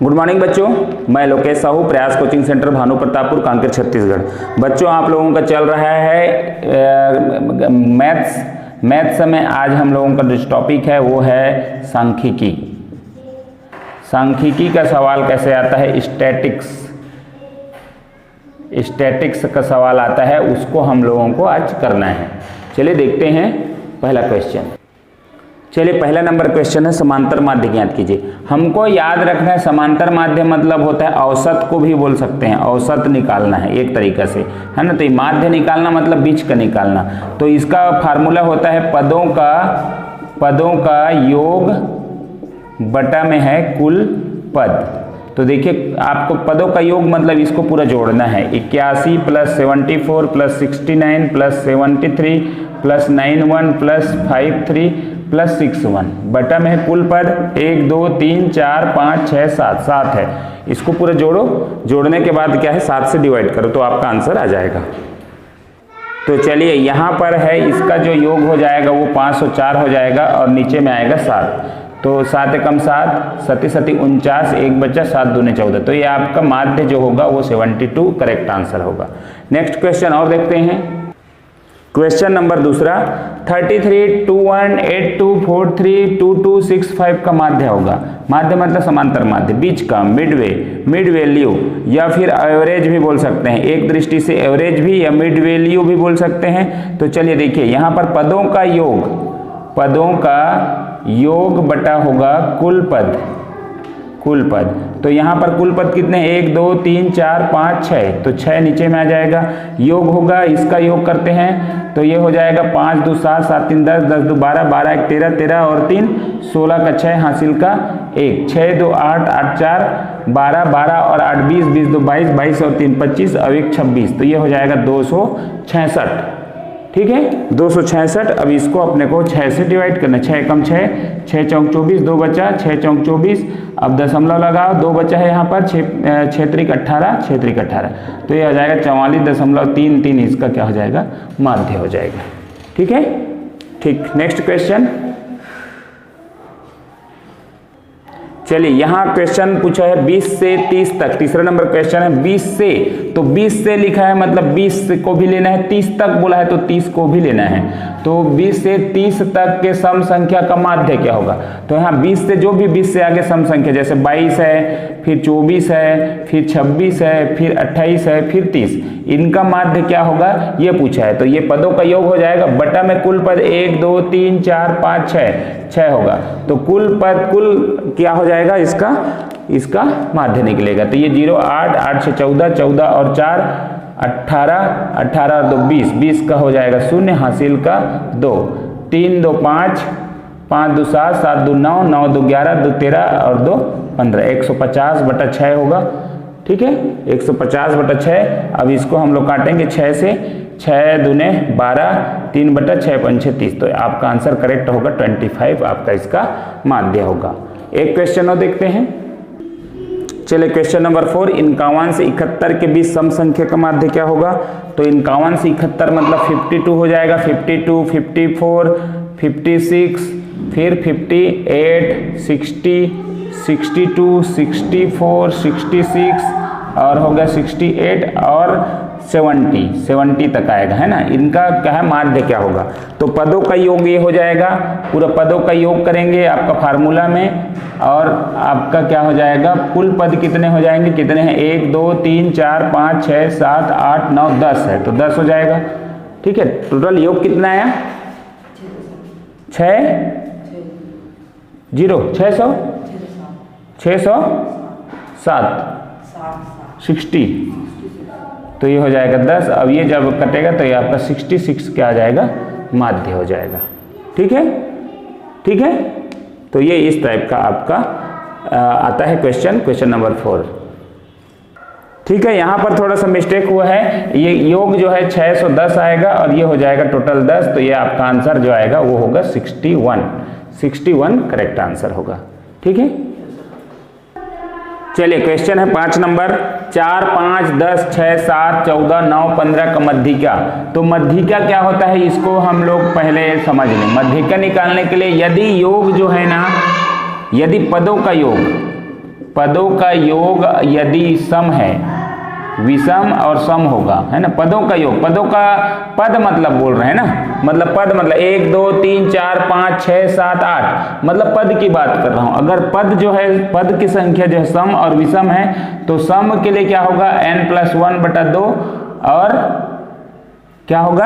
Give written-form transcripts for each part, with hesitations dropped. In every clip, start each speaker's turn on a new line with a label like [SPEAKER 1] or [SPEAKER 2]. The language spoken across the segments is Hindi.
[SPEAKER 1] गुड मॉर्निंग बच्चों, मैं लोकेश साहू, प्रयास कोचिंग सेंटर, भानु प्रतापपुर, कांकेर, छत्तीसगढ़। बच्चों आप लोगों का चल रहा है मैथ्स में आज हम लोगों का जो टॉपिक है वो है सांख्यिकी। सांख्यिकी का सवाल कैसे आता है, स्टैटिक्स का सवाल आता है, उसको हम लोगों को आज करना है। चलिए देखते हैं पहला क्वेश्चन। चलिए पहला नंबर क्वेश्चन है समांतर माध्य ज्ञात कीजिए। हमको याद रखना है समांतर माध्य मतलब होता है औसत को भी बोल सकते हैं, औसत निकालना है एक तरीका से, है ना। तो ये माध्य निकालना मतलब बीच का निकालना। तो इसका फार्मूला होता है पदों का योग बटा में है कुल पद। तो देखिए आपको पदों का योग मतलब इसको पूरा जोड़ना है। 81 + 74 + 69 + 73 + 91 + 53 + 61 बटा में है कुल पद 1 2 3 4 5 6 7 है। इसको पूरा जोड़ो, जोड़ने के बाद क्या है 7 से डिवाइड करो तो आपका आंसर आ जाएगा। तो चलिए यहाँ पर है इसका जो योग हो जाएगा वो 504 हो जाएगा और नीचे में आएगा 7। तो 7 एकम 7, 7 7 49, 1 बचा 7 दूने 14। तो ये आपका माध्य जो होगा वो 72 करेक्ट आंसर होगा। नेक्स्ट क्वेश्चन और देखते हैं। क्वेश्चन नंबर दूसरा 33 21 82 43 22 65 का माध्य होगा। माध्य मतलब समांतर माध्य, बीच का, मिड वैल्यू या फिर एवरेज भी बोल सकते हैं। एक दृष्टि से एवरेज भी या मिड वैल्यू भी बोल सकते हैं। तो चलिए देखिए यहाँ पर पदों का योग बटा होगा कुल पद। तो यहाँ पर कुल पद कितने 1 2 3 4 5 6, तो 6 नीचे में आ जाएगा। योग होगा, इसका योग करते हैं तो ये हो जाएगा 5 2 7 7 3 10 10 2 12 12 1 13 13 और 3 16 का 6 हासिल का 1 6 2 8 8 4 12 12 और 8 20 20 2 22 22 और 3 25 और 1 26। तो ये हो जाएगा 266। ठीक है 266। अब इसको अपने को 6 से डिवाइड करना। 6 एकम 6, 6 चौक 24, 2 बचा 6 चौक 24। अब दशमलव लगाओ, 2 बचा है यहाँ पर 6 त्रिक 18। तो ये हो जाएगा 44.33। इसका क्या हो जाएगा माध्य हो जाएगा। ठीक है, ठीक। Next question. चलिए यहाँ क्वेश्चन पूछा है 20 से 30 तक। तीसरा नंबर क्वेश्चन है 20 से, तो 20 से लिखा है मतलब 20 को भी लेना है, 30 तक बोला है तो 30 को भी लेना है। तो 20 से 30 तक के सम संख्या का माध्य क्या होगा। तो यहाँ 20 से जो भी 20 से आगे सम संख्या जैसे 22 है, फिर 24 है, फिर 26 है, फिर 28 है, फिर 30, इनका माध्य क्या होगा ये पूछा है। तो ये पदों का योग हो जाएगा बटा में कुल पद 1 2 3 4 5 6 होगा। तो कुल पद कुल क्या हो जाएगा इसका माध्य निकलेगा। तो ये 0 8 8 से 14 14 और 4 18 18 और 2 20 20 का हो जाएगा 0 हासिल का 2 3 2 5 5 2 7 7 2 9 9 2 11 2 13 और 2 15 150 बटा 6 होगा। ठीक है 150 बटा 6। अब इसको हम लोग काटेंगे 6 से, 6 दूने 12 3 बटा 6 5 30। तो आपका आंसर करेक्ट होगा 25 आपका इसका माध्य होगा। एक क्वेश्चन और देखते हैं। चलिए क्वेश्चन नंबर 4 51 से 71 के बीच सम संख्या का माध्य क्या होगा। तो 51 से 71 मतलब 52 हो जाएगा, 52 54 56 फिर 58 60 62 64 66 और हो गया 68 और 70 तक आएगा, है ना। इनका क्या है माध्य क्या होगा। तो पदों का योग ये हो जाएगा, पूरा पदों का योग करेंगे आपका फार्मूला में और आपका क्या हो जाएगा कुल पद कितने हो जाएंगे, कितने हैं 1 2 3 4 5 6 7 8 9 10 है तो 10 हो जाएगा। ठीक है टोटल योग कितना आया 60। तो ये हो जाएगा 10। अब ये जब कटेगा तो ये आपका 66 क्या आ जाएगा माध्य हो जाएगा। ठीक है। तो ये इस टाइप का आपका आता है क्वेश्चन नंबर 4। ठीक है यहाँ पर थोड़ा सा मिस्टेक हुआ है, ये योग जो है 610 आएगा और ये हो जाएगा टोटल 10। तो ये आपका आंसर जो आएगा वो होगा 61 करेक्ट आंसर होगा। ठीक है चलिए क्वेश्चन है 5 नंबर 4 5 10 6 7 14 9 15 का मध्यिका। तो मध्यिका क्या होता है इसको हम लोग पहले समझ लें। मध्यिका निकालने के लिए यदि योग जो है ना, यदि पदों का योग पदों का योग यदि सम है, विषम और सम होगा, है ना। पदों का योग, पदों का पद मतलब बोल रहे हैं ना, मतलब पद मतलब 1 2 3 4 5 6 7 8, मतलब पद की बात कर रहा हूं। अगर पद जो है, पद की संख्या जो है सम और विषम है, तो सम के लिए क्या होगा, n+1/2 और क्या होगा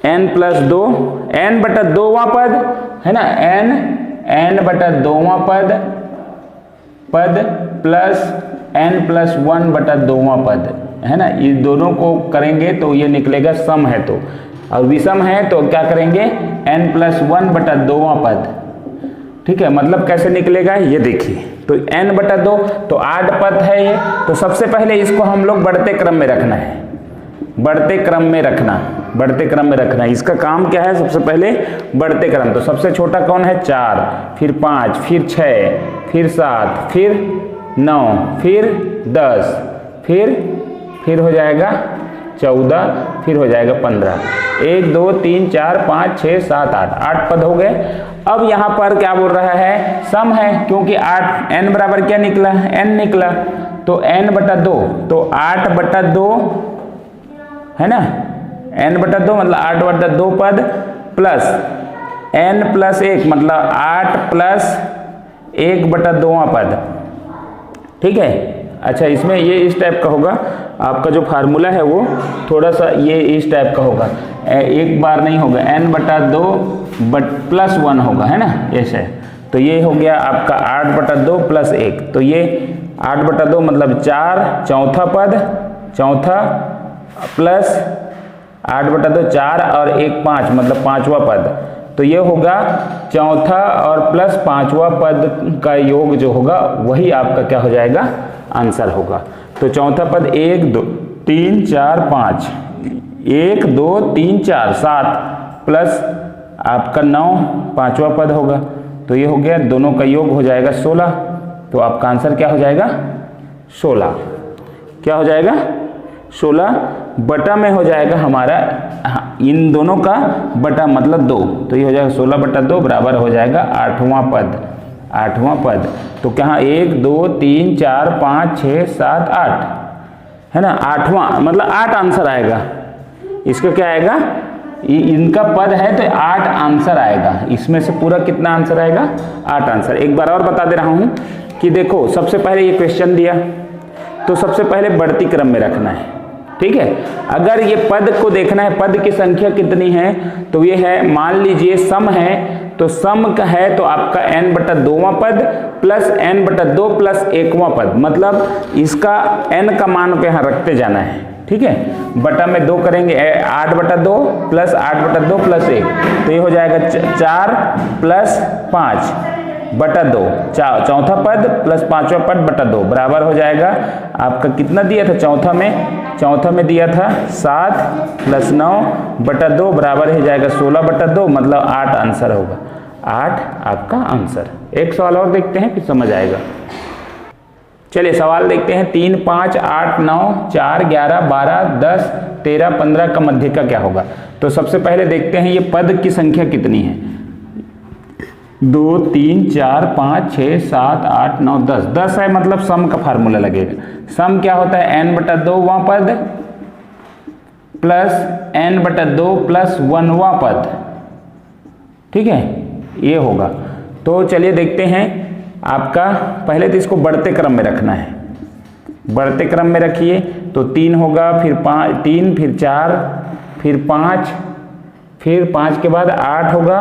[SPEAKER 1] n+2, n/2वां पद है ना, n/2वां पद प्लस n+1/2वां पद, है ना। इस दोनों को करेंगे तो ये निकलेगा सम है तो, और विषम है तो क्या करेंगे, n+1/2वां पद। ठीक है, मतलब कैसे निकलेगा ये देखिए। तो n/2 तो 8 पद है ये, तो सबसे पहले इसको हम लोग बढ़ते क्रम में रखना है, बढ़ते क्रम में रखना, बढ़ते क्रम में रखना। इसका काम क्या है, सबसे पहले बढ़ते क्रम। तो सबसे छोटा कौन है, 4, फिर 5, फिर 6, फिर 7, फिर 9, फिर 10, फिर हो जाएगा 14, फिर हो जाएगा 15। 1 2 3 4 5 6 7 8 पद हो गए। अब यहाँ पर क्या बोल रहा है, सम है, क्योंकि 8 n बराबर क्या निकला, n निकला, तो n/2, तो 8/2 है ना, n/2 मतलब 8/2 पद प्लस n+1 मतलब 8 प्लस 1/2वां पद। ठीक है, अच्छा इसमें ये इस टाइप का होगा, आपका जो फार्मूला है वो थोड़ा सा ये इस टाइप का होगा, एक बार नहीं होगा, n/2 +1 होगा, है ना, ऐसे। तो ये हो गया आपका 8/2 + 1, तो ये 8/2 मतलब 4 चौथा पद, चौथा प्लस 8/2 4 और 1 5 मतलब 5वां पद। तो ये होगा चौथा और प्लस 5वां पद का योग जो होगा वही आपका क्या हो जाएगा, आंसर होगा। तो चौथा पद 1 2 3 4 5, 1 2 3 4 7 प्लस आपका 9 5वां पद होगा। तो ये हो गया, दोनों का योग हो जाएगा 16। तो आपका आंसर क्या हो जाएगा, 16। क्या हो जाएगा, 16 बटा में हो जाएगा हमारा, इन दोनों का बटा मतलब 2, तो ये हो जाएगा 16/2 बराबर हो जाएगा 8वां पद, 8वां पद। तो कहाँ 1 2 3 4 5 6 7 8 है ना, 8वां मतलब 8 आंसर आएगा। इसका क्या आएगा, इनका पद है तो 8 आंसर आएगा। इसमें से पूरा कितना आंसर आएगा, 8 आंसर। एक बार और बता दे रहा हूं कि देखो, सबसे पहले ये क्वेश्चन दिया, तो सबसे पहले बढ़ती क्रम में रखना है। ठीक है, अगर ये पद को देखना है, पद की संख्या कितनी है, तो ये है, मान लीजिए सम है, तो सम का है तो आपका n/2वां पद प्लस n/2 प्लस 1वां पद, मतलब इसका n का मान को यहाँ रखते जाना है। ठीक है, बटा में 2 करेंगे, 8/2 प्लस 8/2 प्लस 1, तो ये हो जाएगा 4 प्लस 5/2, चौथा पद प्लस 5वां पद बटा 2 बराबर हो जाएगा आपका, कितना दिया था चौथा में दिया था 7 प्लस 9/2 बराबर हो जाएगा 16/2, मतलब 8 आंसर होगा, 8 आपका आंसर। एक सवाल और देखते हैं फिर समझ आएगा। चलिए सवाल देखते हैं, 3 5 8 9 4 11 12 10 13 15 का मध्य का क्या होगा। तो सबसे पहले देखते हैं ये पद की संख्या कितनी है, 2 3 4 5 6 7 8 9 10, 10 है, मतलब सम का फार्मूला लगेगा। सम क्या होता है, n/2वां पद प्लस n/2 प्लस 1वां पद। ठीक है, ये होगा। तो चलिए देखते हैं, आपका पहले तो इसको बढ़ते क्रम में रखना है, बढ़ते क्रम में रखिए। तो 3 होगा, फिर 3, फिर 4, फिर 5, फिर 5 के बाद 8 होगा,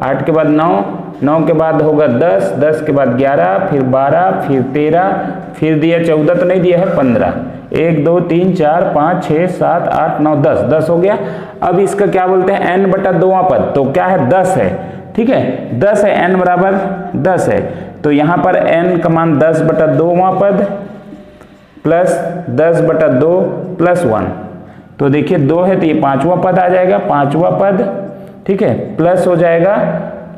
[SPEAKER 1] 8 के बाद 9, 9 के बाद होगा 10, 10 के बाद 11, फिर 12, फिर 13, फिर दिया 14 तो नहीं दिया है, 15, 1 2 3 4 5 6 7 8 9 10, 10 हो गया। अब इसका क्या बोलते हैं, n/2वां पद, तो क्या है, 10 है। ठीक है, 10 है, n बराबर 10 है, तो यहाँ पर n का मान 10/2वां पद प्लस 10/2 प्लस 1, तो देखिए 2 है तो ये 5वां पद आ जाएगा, 5वां पद। ठीक है, प्लस हो जाएगा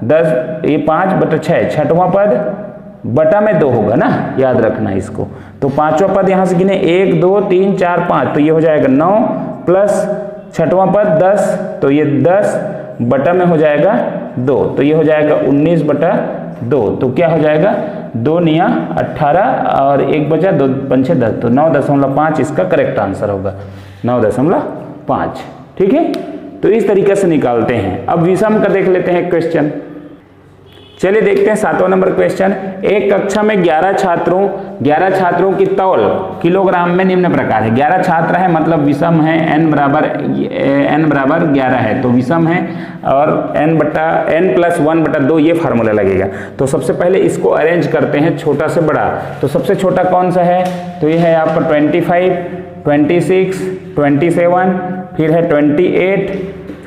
[SPEAKER 1] 10, ये 5/6 छठवां पद, बटा में 2 होगा ना, याद रखना इसको। तो 5वां पद यहाँ से गिने 1 2 3 4 5, तो ये हो जाएगा 9 प्लस छठवां पद 10, तो ये 10 बटा में हो जाएगा 2, तो ये हो जाएगा 19/2। तो क्या हो जाएगा 2 निया 18 और 1 बचा 2 पंचे 10, तो 9.5 इसका करेक्ट आंसर होगा, 9.5। ठीक है, तो इस तरीके से निकालते हैं। अब विषम का देख लेते हैं क्वेश्चन। चलिए देखते हैं 7वां नंबर क्वेश्चन। एक कक्षा में 11 छात्रों की तौल किलोग्राम में निम्न प्रकार है। 11 छात्र है मतलब विषम है, n बराबर 11 है तो विषम है, और n+1/2 ये फार्मूला लगेगा। तो सबसे पहले इसको अरेंज करते हैं छोटा से बड़ा। तो सबसे छोटा कौन सा है, तो ये है आपका 25, 26, 27, फिर है 28,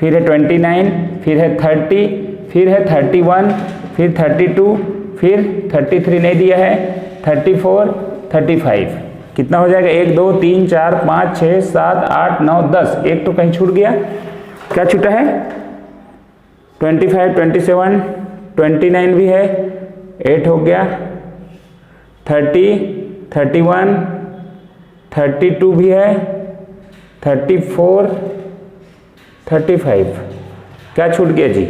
[SPEAKER 1] फिर है 29, फिर है 30, फिर है 31, फिर 32, फिर 33 नहीं दिया है, 34, 35। कितना हो जाएगा 1 2 3 4 5 6 7 8 9 10, एक तो कहीं छूट गया, क्या छूटा है 25, 27, 29 भी है, 8 हो गया, 30, 31, 32 भी है, 34, 35, क्या छूट गया जी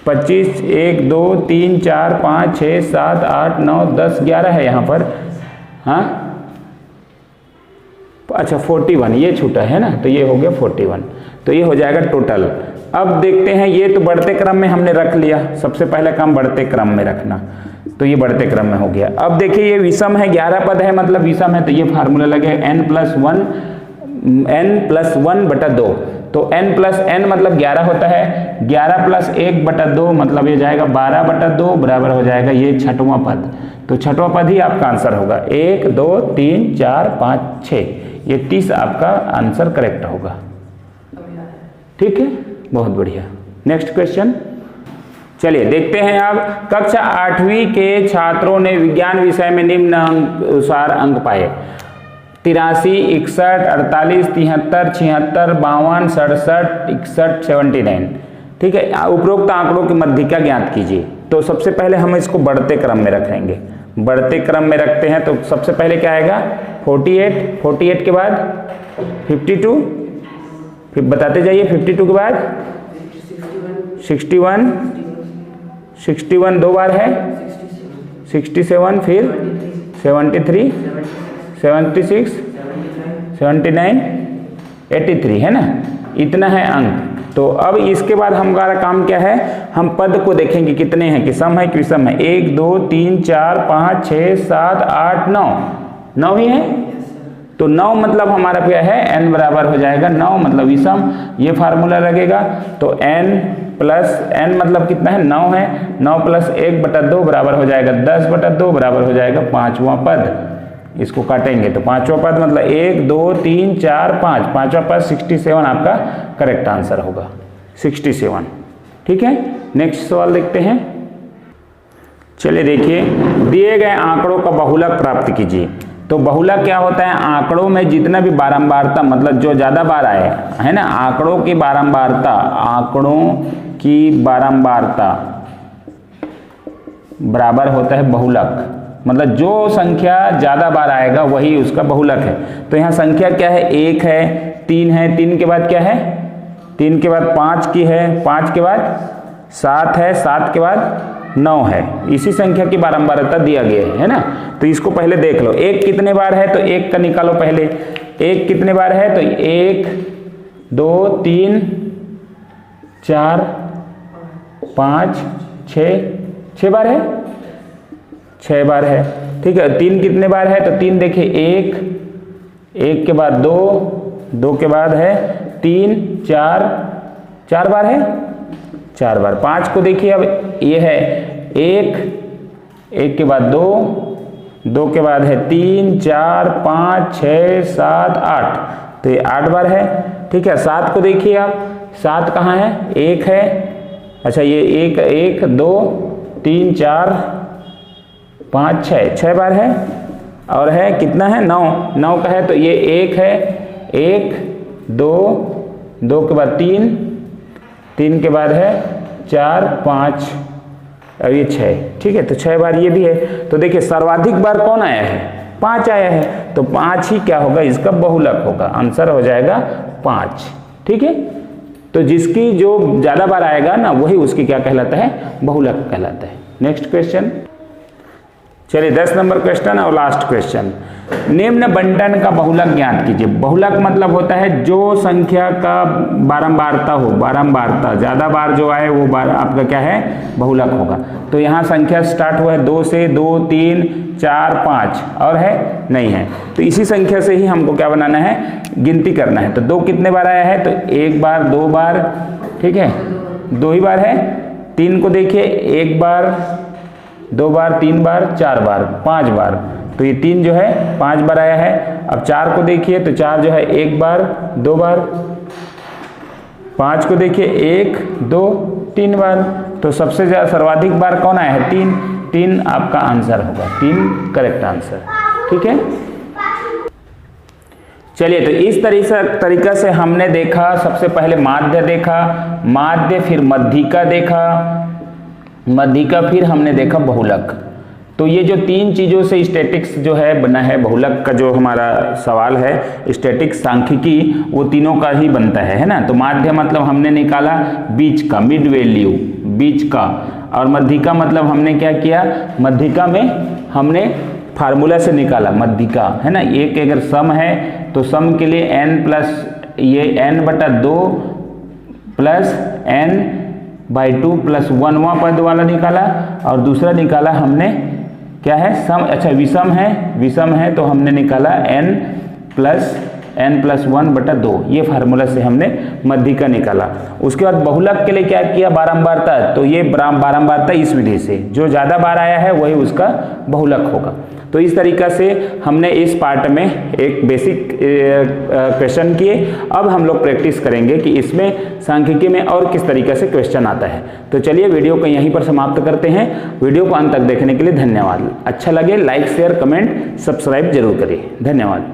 [SPEAKER 1] 25, 1 2 3 4 5 6 7 8 9 10 11 है यहाँ पर, हाँ अच्छा 41 ये छूटा है ना, तो ये हो गया 41, तो ये हो जाएगा टोटल। अब देखते हैं, ये तो बढ़ते क्रम में हमने रख लिया, सबसे पहले काम बढ़ते क्रम में रखना, तो ये बढ़ते क्रम में हो गया। अब देखिए ये विषम है, 11 पद है मतलब विषम है, तो ये फार्मूला लगे n+1/2। तो n+n मतलब 11 होता है, 11 + 1/2 मतलब ये जाएगा 12/2 बराबर हो जाएगा ये 6वां पद। तो 6वां पद ही आपका आंसर होगा। 1 2 3 4 5 6, ये 30 आपका आंसर करेक्ट होगा। ठीक है, बहुत बढ़िया। नेक्स्ट क्वेश्चन चलिए देखते हैं। अब कक्षा 8वीं के छात्रों ने विज्ञान विषय में निम्न अनुसार अंक पाए। 83, 61, 48, 73, 76, 52, 67, 61, 79। ठीक है, उपरोक्त आंकड़ों की मध्यिका ज्ञात कीजिए। तो सबसे पहले हम इसको बढ़ते क्रम में रखेंगे, बढ़ते क्रम में रखते हैं। तो सबसे पहले क्या आएगा 48, 48 के बाद 52, फिर बताते जाइए 52 के बाद 61, 61 दो बार है, 67, फिर 73, 76, 79, 83 है ना, इतना है अंक। तो अब इसके बाद हमारा काम क्या है, हम पद को देखेंगे कितने हैं, कि सम है कि विषम है। 1 2 3 4 5 6 7 8 9, 9 ही है। तो 9 मतलब हमारा क्या है, n बराबर हो जाएगा 9 मतलब विषम, ये फार्मूला लगेगा। तो n मतलब कितना है 9 है, 9 + 1/2 बराबर हो जाएगा 10/2 बराबर हो जाएगा 5वां पद। इसको काटेंगे तो 5वां पद मतलब 1 2 3 4 5, 5वां पद 67 आपका करेक्ट आंसर होगा, 67। ठीक है, नेक्स्ट सवाल देखते हैं। चलिए देखिए, दिए गए आंकड़ों का बहुलक प्राप्त कीजिए। तो बहुलक क्या होता है, आंकड़ों में जितना भी बारंबारता मतलब जो ज्यादा बार आए है ना, आंकड़ों की बारंबारता बराबर होता है बहुलक, मतलब जो संख्या ज्यादा बार आएगा वही उसका बहुलक है। तो यहाँ संख्या क्या है, 1 है, 3 है, 3 के बाद क्या है, 3 के बाद 5 की है, 5 के बाद 7 है, 7 के बाद 9 है। इसी संख्या की बारंबारता दिया गया है ना। तो इसको पहले देख लो, 1 कितने बार है, तो 1 का निकालो पहले। 1 कितने बार है, तो 1 2 3 4 5 6 बार है, 6 बार है। ठीक है, 3 कितने बार है, तो 3 देखिए 1 के बाद 2, 2 के बाद है 3 4 बार है, 4 बार। 5 को देखिए, अब ये है 1 के बाद 2 के बाद है 3 4 5 6 7 8, तो ये 8 बार है। ठीक है, 7 को देखिए आप, 7 कहाँ है, 1 है, अच्छा ये 1 2 3 4 5 6 बार है, और है कितना है 9 का है, तो ये 1 है, 1 2 के बाद 3 के बाद है 4 5 और ये 6। ठीक है, तो 6 बार ये भी है। तो देखिए सर्वाधिक बार कौन आया है, 5 आया है, तो 5 ही क्या होगा, इसका बहुलक होगा, आंसर हो जाएगा 5। ठीक है, तो जिसकी जो ज़्यादा बार आएगा ना वही उसकी क्या कहलाता है, बहुलक कहलाता है। नेक्स्ट क्वेश्चन, चलिए 10 नंबर क्वेश्चन और लास्ट क्वेश्चन। निम्न बंटन का बहुलक ज्ञात कीजिए। बहुलक मतलब होता है जो संख्या का बारंबारता हो, बारंबारता ज्यादा बार जो आए वो बार आपका क्या है, बहुलक होगा। तो यहाँ संख्या स्टार्ट हुआ है 2 से, 2, 3, 4, 5 और है नहीं है, तो इसी संख्या से ही हमको क्या बनाना है, गिनती करना है। तो 2 कितने बार आया है, तो 1 बार, 2 बार, ठीक है, 2 ही बार है। 3 को देखिए 1 बार, 2 बार, 3 बार, 4 बार, 5 बार, तो ये 3 जो है 5 बार आया है। अब 4 को देखिए तो 4 जो है 1 बार, 2 बार, 5 को देखिए 1, 2, 3 बार, तो सबसे ज्यादा सर्वाधिक बार कौन आया है, 3। 3 आपका आंसर होगा, 3 करेक्ट आंसर, ठीक है। चलिए, तो इस तरीका से हमने देखा, सबसे पहले माध्य देखा, माध्य फिर मध्यिका देखा, मध्यिका फिर हमने देखा बहुलक। तो ये जो 3 चीज़ों से स्टैटिक्स जो है बना है, बहुलक का जो हमारा सवाल है स्टैटिक्स सांख्यिकी, वो तीनों का ही बनता है ना। तो माध्य मतलब हमने निकाला बीच का, मिड वैल्यू बीच का, और मध्यिका मतलब हमने क्या किया, मध्यिका में हमने फार्मूला से निकाला मध्यिका, है ना। एक अगर सम है तो सम के लिए n प्लस ये n/2 प्लस n/2 प्लस 1वां पद वाला निकाला, और दूसरा निकाला हमने क्या है, सम, अच्छा विषम है, विषम है तो हमने निकाला n प्लस 1/2, ये फार्मूला से हमने मध्यिका निकाला। उसके बाद बहुलक के लिए क्या किया, बारंबारता, तो ये बारंबारता इस विधि से, जो ज़्यादा बार आया है वही उसका बहुलक होगा। तो इस तरीका से हमने इस पार्ट में एक बेसिक क्वेश्चन किए। अब हम लोग प्रैक्टिस करेंगे कि इसमें सांख्यिकी में और किस तरीके से क्वेश्चन आता है। तो चलिए वीडियो को यहीं पर समाप्त करते हैं। वीडियो को अंत तक देखने के लिए धन्यवाद। अच्छा लगे लाइक, शेयर, कमेंट, सब्सक्राइब जरूर करिए। धन्यवाद।